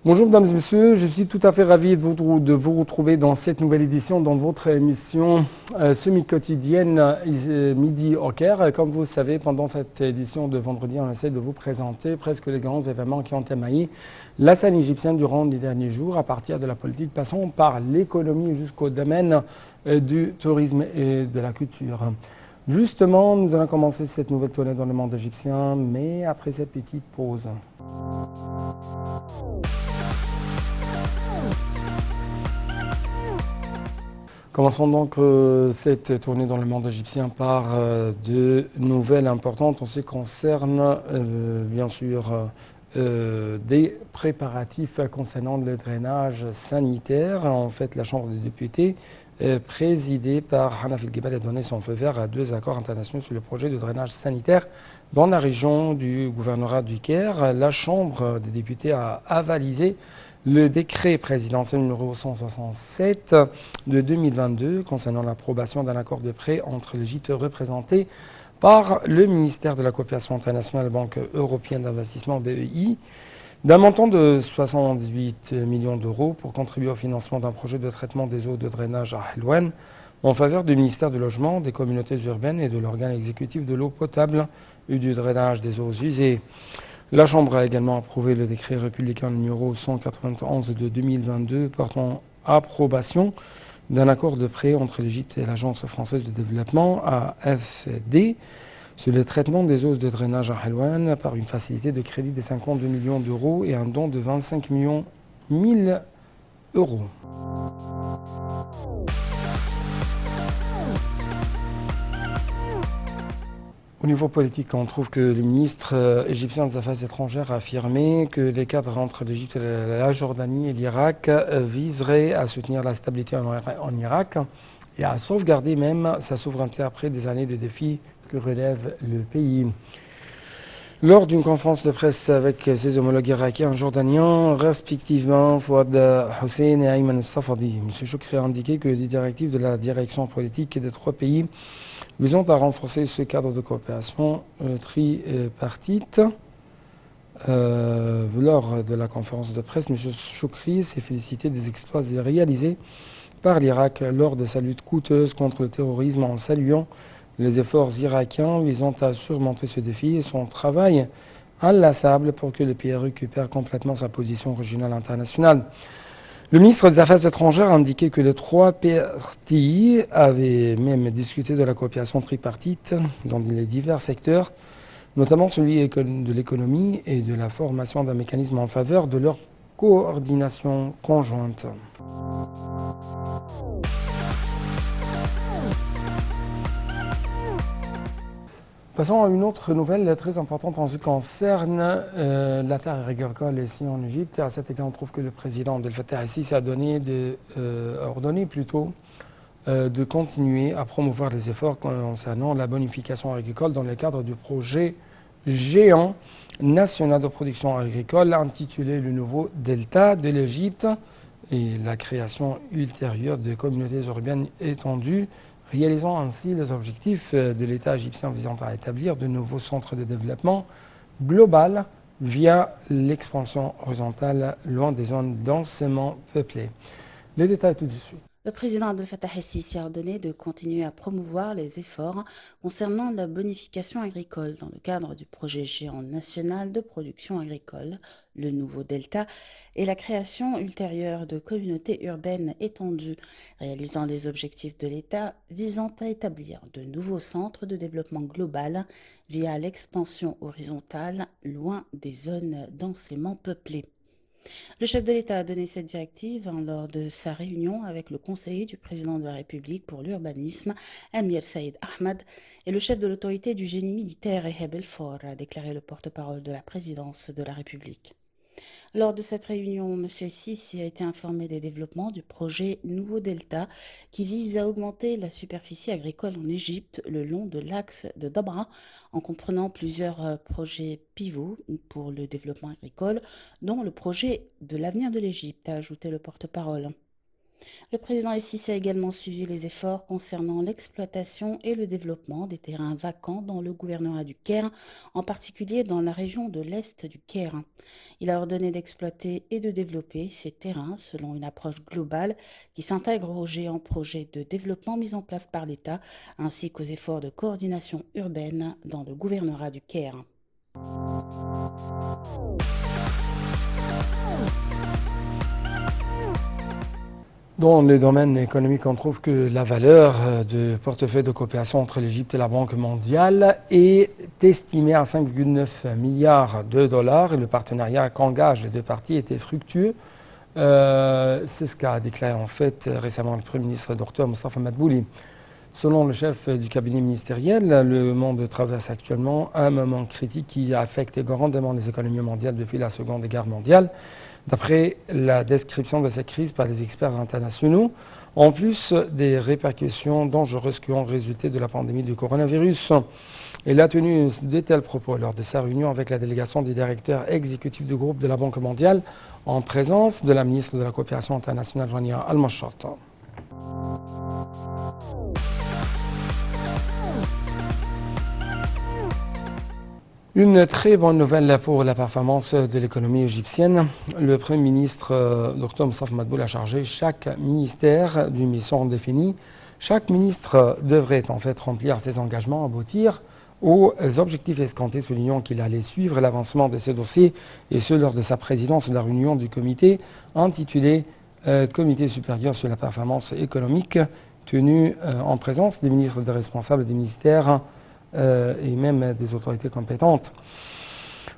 Bonjour mesdames et messieurs, je suis tout à fait ravi de vous retrouver dans cette nouvelle édition dans votre émission semi-quotidienne Midi au Caire. Comme vous le savez, pendant cette édition de vendredi, on essaie de vous présenter presque les grands événements qui ont émaillé la scène égyptienne durant les derniers jours, à partir de la politique, passant par l'économie jusqu'au domaine du tourisme et de la culture. Justement, nous allons commencer cette nouvelle tournée dans le monde égyptien, mais après cette petite pause. Commençons donc cette tournée dans le monde égyptien par de nouvelles importantes en ce qui concerne bien sûr des préparatifs concernant le drainage sanitaire. En fait, la Chambre des députés, présidée par Hanaf El-Gibal, a donné son feu vert à deux accords internationaux sur le projet de drainage sanitaire dans la région du gouvernorat du Caire. La Chambre des députés a avalisé le décret présidentiel numéro 167 de 2022 concernant l'approbation d'un accord de prêt entre l'Égypte représenté par le ministère de la Coopération internationale, Banque européenne d'investissement BEI, d'un montant de 78 millions d'euros pour contribuer au financement d'un projet de traitement des eaux de drainage à Helwan en faveur du ministère du Logement, des communautés urbaines et de l'organe exécutif de l'eau potable et du drainage des eaux usées. La Chambre a également approuvé le décret républicain numéro 191 de 2022 portant approbation d'un accord de prêt entre l'Égypte et l'Agence française de développement, AFD, sur le traitement des eaux de drainage à Helwan par une facilité de crédit de 52 millions d'euros et un don de 25 millions 1000 euros. Au niveau politique, on trouve que le ministre égyptien des Affaires étrangères a affirmé que les cadres entre l'Égypte, la Jordanie et l'Irak viseraient à soutenir la stabilité en Irak et à sauvegarder même sa souveraineté après des années de défis que relève le pays. Lors d'une conférence de presse avec ses homologues irakiens et jordaniens, respectivement Fouad Hussein et Ayman Safadi, M. Choukri a indiqué que les directives de la direction politique des trois pays visant à renforcer ce cadre de coopération tripartite. Lors de la conférence de presse, M. Choukri s'est félicité des exploits réalisés par l'Irak lors de sa lutte coûteuse contre le terrorisme en saluant les efforts irakiens visant à surmonter ce défi et son travail inlassable pour que le pays récupère complètement sa position régionale internationale. Le ministre des Affaires étrangères a indiqué que les trois parties avaient même discuté de la coopération tripartite dans les divers secteurs, notamment celui de l'économie et de la formation d'un mécanisme en faveur de leur coordination conjointe. Passons à une autre nouvelle très importante en ce qui concerne la terre agricole ici en Égypte. À cet égard, on trouve que le président Abdel Fattah al-Sisi a ordonné plutôt de continuer à promouvoir les efforts concernant la bonification agricole dans le cadre du projet géant national de production agricole intitulé le nouveau Delta de l'Égypte et la création ultérieure de communautés urbaines étendues, réalisant ainsi les objectifs de l'État égyptien visant à établir de nouveaux centres de développement global via l'expansion horizontale loin des zones densément peuplées. Les détails tout de suite. Le président Abdel Fattah el-Sisi a ordonné de continuer à promouvoir les efforts concernant la bonification agricole dans le cadre du projet géant national de production agricole, le nouveau Delta, et la création ultérieure de communautés urbaines étendues, réalisant les objectifs de l'État visant à établir de nouveaux centres de développement global via l'expansion horizontale loin des zones densément peuplées. Le chef de l'État a donné cette directive lors de sa réunion avec le conseiller du président de la République pour l'urbanisme, Amir Saïd Ahmad, et le chef de l'autorité du génie militaire, Eheb El-Faur, a déclaré le porte-parole de la présidence de la République. Lors de cette réunion, M. Sisi a été informé des développements du projet Nouveau Delta qui vise à augmenter la superficie agricole en Égypte le long de l'axe de Dabra en comprenant plusieurs projets pivots pour le développement agricole, dont le projet de l'avenir de l'Égypte, a ajouté le porte-parole. Le président El-Sisi a également suivi les efforts concernant l'exploitation et le développement des terrains vacants dans le gouvernorat du Caire, en particulier dans la région de l'Est du Caire. Il a ordonné d'exploiter et de développer ces terrains selon une approche globale qui s'intègre aux géants projets de développement mis en place par l'État, ainsi qu'aux efforts de coordination urbaine dans le gouvernorat du Caire. Dans le domaine économique, on trouve que la valeur de portefeuille de coopération entre l'Égypte et la Banque mondiale est estimée à 5,9 milliards de dollars et le partenariat qu'engagent les deux parties était fructueux. C'est ce qu'a déclaré en fait récemment le Premier ministre Dr Mostafa Madbouli. Selon le chef du cabinet ministériel, le monde traverse actuellement un moment critique qui affecte grandement les économies mondiales depuis la Seconde Guerre mondiale. D'après la description de cette crise par les experts internationaux, en plus des répercussions dangereuses qui ont résulté de la pandémie du coronavirus. Il a tenu de tels propos lors de sa réunion avec la délégation des directeurs exécutifs du groupe de la Banque mondiale en présence de la ministre de la Coopération internationale, Rania Al-Mashrat. Une très bonne nouvelle pour la performance de l'économie égyptienne. Le Premier ministre Dr Mostafa Madbouli a chargé chaque ministère d'une mission définie. Chaque ministre devrait en fait remplir ses engagements, aboutir aux objectifs escomptés, soulignant qu'il allait suivre l'avancement de ces dossiers et ce lors de sa présidence de la réunion du comité intitulé Comité supérieur sur la performance économique, tenu en présence des ministres et des responsables des ministères et même des autorités compétentes.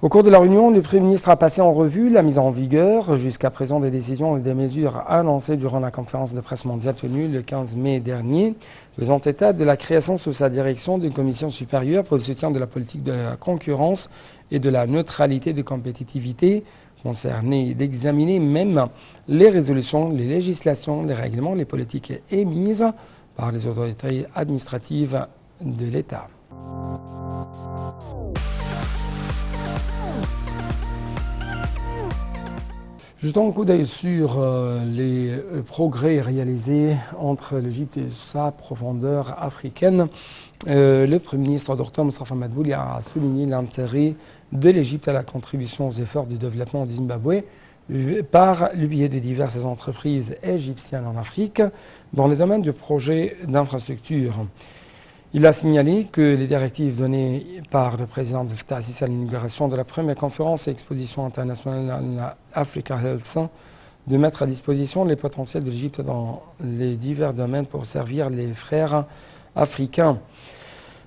Au cours de la réunion, le Premier ministre a passé en revue la mise en vigueur jusqu'à présent des décisions et des mesures annoncées durant la conférence de presse mondiale tenue le 15 mai dernier, faisant état de la création sous sa direction d'une commission supérieure pour le soutien de la politique de la concurrence et de la neutralité de compétitivité, concernée d'examiner même les résolutions, les législations, les règlements, les politiques émises par les autorités administratives de l'État. Jetons un coup d'œil sur les progrès réalisés entre l'Égypte et sa profondeur africaine. Le Premier ministre Dr Mostafa Madbouli a souligné l'intérêt de l'Égypte à la contribution aux efforts de développement du Zimbabwe par le biais de diverses entreprises égyptiennes en Afrique dans le domaine du projet d'infrastructure. Il a signalé que les directives données par le président de l'État à l'inauguration de la première conférence et exposition internationale Africa Health de mettre à disposition les potentiels de l'Égypte dans les divers domaines pour servir les frères africains.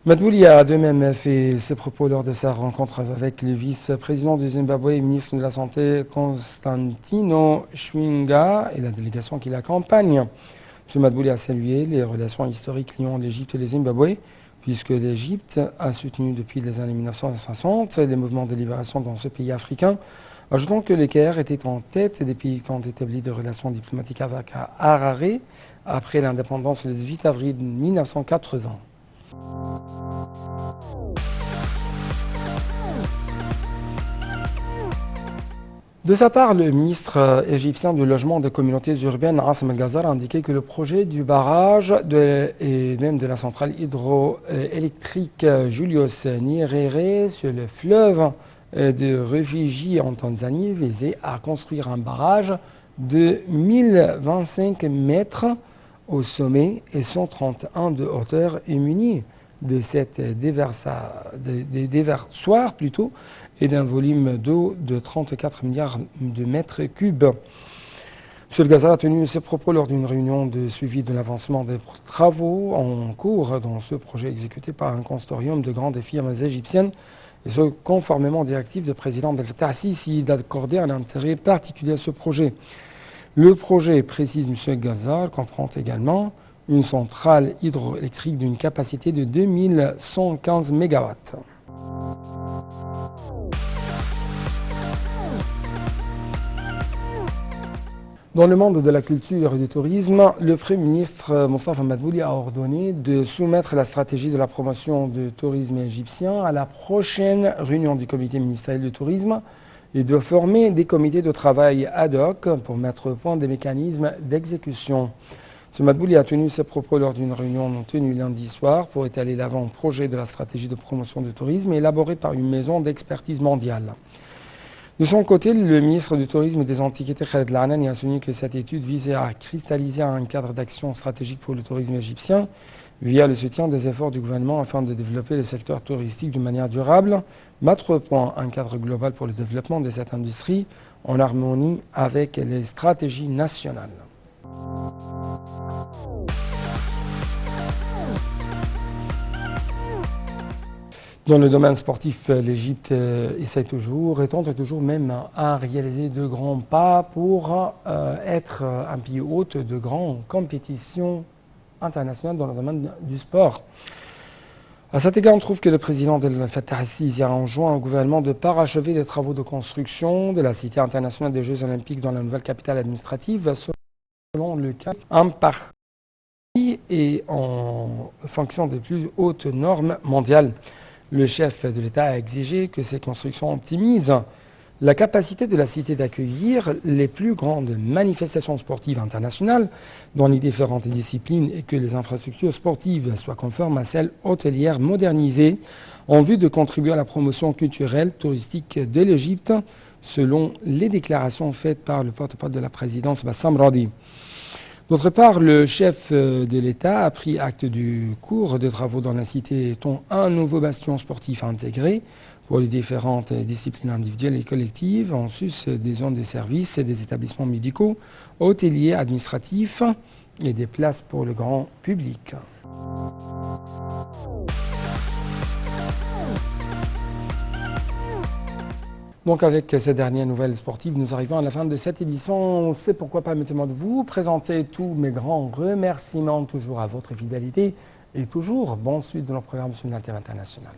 Madbouli a de même fait ses propos lors de sa rencontre avec le vice-président du Zimbabwe et ministre de la Santé Constantino Chwinga et la délégation qui l'accompagne. M. Madbouli a salué les relations historiques liant l'Égypte et le Zimbabwe, puisque l'Égypte a soutenu depuis les années 1960 les mouvements de libération dans ce pays africain, ajoutant que le Caire était en tête des pays qui ont établi des relations diplomatiques avec Harare après l'indépendance le 18 avril 1980. De sa part, le ministre égyptien du logement des communautés urbaines, Assem El-Ghazal, a indiqué que le projet du barrage et même de la centrale hydroélectrique Julius Nyerere sur le fleuve de réfugiés en Tanzanie visait à construire un barrage de 1025 mètres au sommet et 131 de hauteur et muni de cette déversoir plutôt et d'un volume d'eau de 34 milliards de mètres cubes. M. El-Ghazal a tenu ses propos lors d'une réunion de suivi de l'avancement des travaux en cours dans ce projet exécuté par un consortium de grandes firmes égyptiennes, et ce conformément aux directives du président Abdel Fattah al-Sisi d'accorder un intérêt particulier à ce projet. Le projet, précise M. El-Ghazal, comprend également une centrale hydroélectrique d'une capacité de 2115 MW. Dans le monde de la culture et du tourisme, le Premier ministre Mostafa Madbouli a ordonné de soumettre la stratégie de la promotion du tourisme égyptien à la prochaine réunion du comité ministériel du tourisme et de former des comités de travail ad hoc pour mettre au point des mécanismes d'exécution. M. Madbouli a tenu ses propos lors d'une réunion tenue lundi soir pour étaler l'avant-projet de la stratégie de promotion du tourisme élaborée par une maison d'expertise mondiale. De son côté, le ministre du Tourisme et des Antiquités, Khaled Al-Anani, a souligné que cette étude visait à cristalliser un cadre d'action stratégique pour le tourisme égyptien via le soutien des efforts du gouvernement afin de développer le secteur touristique de manière durable, mettre au point un cadre global pour le développement de cette industrie en harmonie avec les stratégies nationales. Dans le domaine sportif, l'Égypte essaie toujours et tente toujours même à réaliser de grands pas pour être un pays hôte de grandes compétitions internationales dans le domaine du sport. À cet égard, on trouve que le président Abdel Fattah el-Sisi a enjoint au gouvernement de parachever les travaux de construction de la Cité internationale des Jeux olympiques dans la nouvelle capitale administrative selon le cas un parti et en fonction des plus hautes normes mondiales. Le chef de l'État a exigé que ces constructions optimisent la capacité de la cité d'accueillir les plus grandes manifestations sportives internationales dans les différentes disciplines et que les infrastructures sportives soient conformes à celles hôtelières modernisées en vue de contribuer à la promotion culturelle touristique de l'Égypte, selon les déclarations faites par le porte-parole de la présidence, Bassam Radi. D'autre part, le chef de l'État a pris acte du cours de travaux dans la cité étant un nouveau bastion sportif intégré pour les différentes disciplines individuelles et collectives, en sus des zones de services et des établissements médicaux, hôteliers, administratifs et des places pour le grand public. Donc avec ces dernières nouvelles sportives, nous arrivons à la fin de cette édition. C'est pourquoi permettez-moi de vous présenter tous mes grands remerciements toujours à votre fidélité et toujours bonne suite de nos programmes sur l'Alter International.